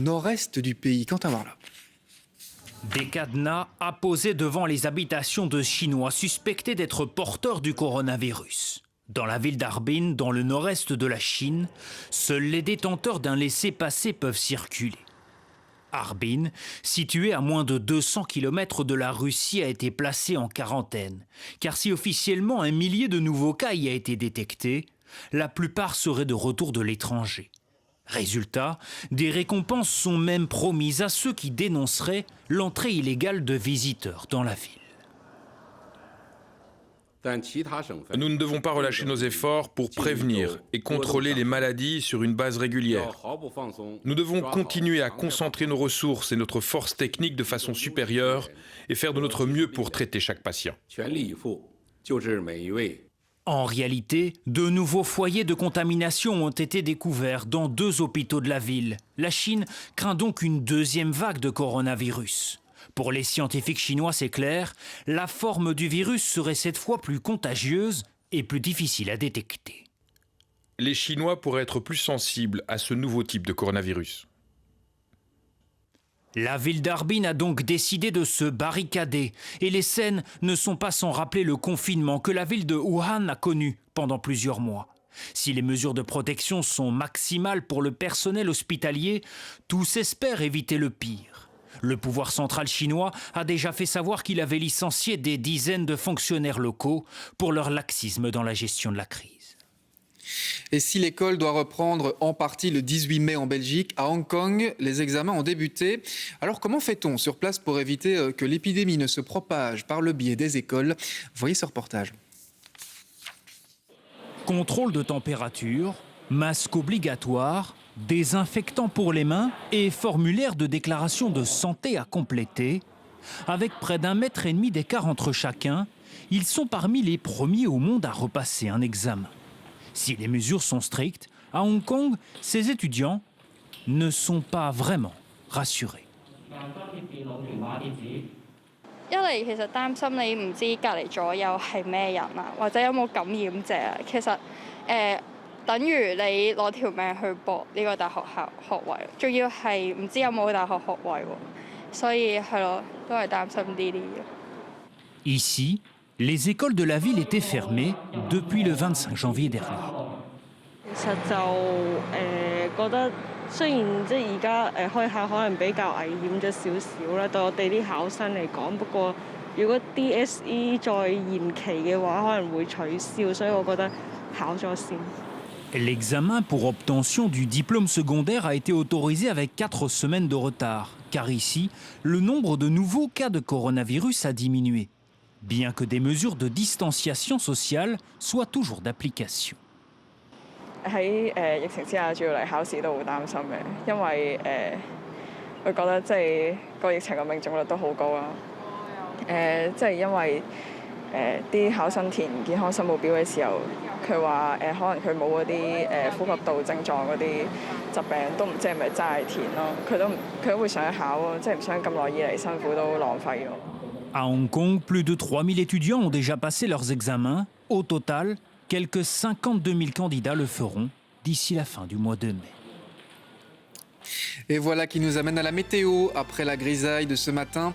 Nord-est du pays, Quentin Varla. Des cadenas apposés devant les habitations de Chinois suspectés d'être porteurs du coronavirus. Dans la ville d'Harbin, dans le nord-est de la Chine, seuls les détenteurs d'un laissez-passer peuvent circuler. Harbin, situé à moins de 200 km de la Russie, a été placé en quarantaine. Car si officiellement un millier de nouveaux cas y a été détecté, la plupart seraient de retour de l'étranger. Résultat, des récompenses sont même promises à ceux qui dénonceraient l'entrée illégale de visiteurs dans la ville. Nous ne devons pas relâcher nos efforts pour prévenir et contrôler les maladies sur une base régulière. Nous devons continuer à concentrer nos ressources et notre force technique de façon supérieure et faire de notre mieux pour traiter chaque patient. En réalité, de nouveaux foyers de contamination ont été découverts dans 2 hôpitaux de la ville. La Chine craint donc une deuxième vague de coronavirus. Pour les scientifiques chinois, c'est clair, la forme du virus serait cette fois plus contagieuse et plus difficile à détecter. Les Chinois pourraient être plus sensibles à ce nouveau type de coronavirus. La ville d'Harbin a donc décidé de se barricader et les scènes ne sont pas sans rappeler le confinement que la ville de Wuhan a connu pendant plusieurs mois. Si les mesures de protection sont maximales pour le personnel hospitalier, tous espèrent éviter le pire. Le pouvoir central chinois a déjà fait savoir qu'il avait licencié des dizaines de fonctionnaires locaux pour leur laxisme dans la gestion de la crise. Et si l'école doit reprendre en partie le 18 mai en Belgique, à Hong Kong, les examens ont débuté. Alors comment fait-on sur place pour éviter que l'épidémie ne se propage par le biais des écoles? Voyez ce reportage. Contrôle de température, masque obligatoire, désinfectant pour les mains et formulaire de déclaration de santé à compléter. Avec près d'1,5 mètre d'écart entre chacun, ils sont parmi les premiers au monde à repasser un examen. Si les mesures sont strictes, à Hong Kong, ces étudiants ne sont pas vraiment rassurés. 一嚟其實擔心你唔知隔離左右係咩人啊，或者有冇感染者啊。其實等於你攞條命去搏呢個大學學位，仲要係唔知有冇大學學位喎。所以係咯，都係擔心呢啲嘢。Ici, les écoles de la ville étaient fermées depuis le 25 janvier dernier. 其實就覺得雖然即係而家開考可能比較危險咗少少啦，對我哋啲考生嚟講。不過如果 DSE 再延期嘅話，可能會取消，所以我覺得考咗先。L'examen pour obtention du diplôme secondaire a été autorisé avec 4 semaines de retard, car ici, le nombre de nouveaux cas de coronavirus a diminué, bien que des mesures de distanciation sociale soient toujours d'application. 喺疫情之下，主要嚟考試都好擔心嘅，因為我覺得即係個疫情嘅命中率都好高啦。即係因為啲考生填健康申報表嘅時候，佢話可能佢冇嗰啲呼吸道症狀嗰啲疾病，都唔知係咪真係填咯。佢都會想考咯，即係唔想咁耐以嚟辛苦都浪費咯。À Hong Kong, plus de 3000 étudiants ont déjà passé leurs examens. Au total, quelques 52 000 candidats le feront d'ici la fin du mois de mai. Et voilà qui nous amène à la météo. Après la grisaille de ce matin,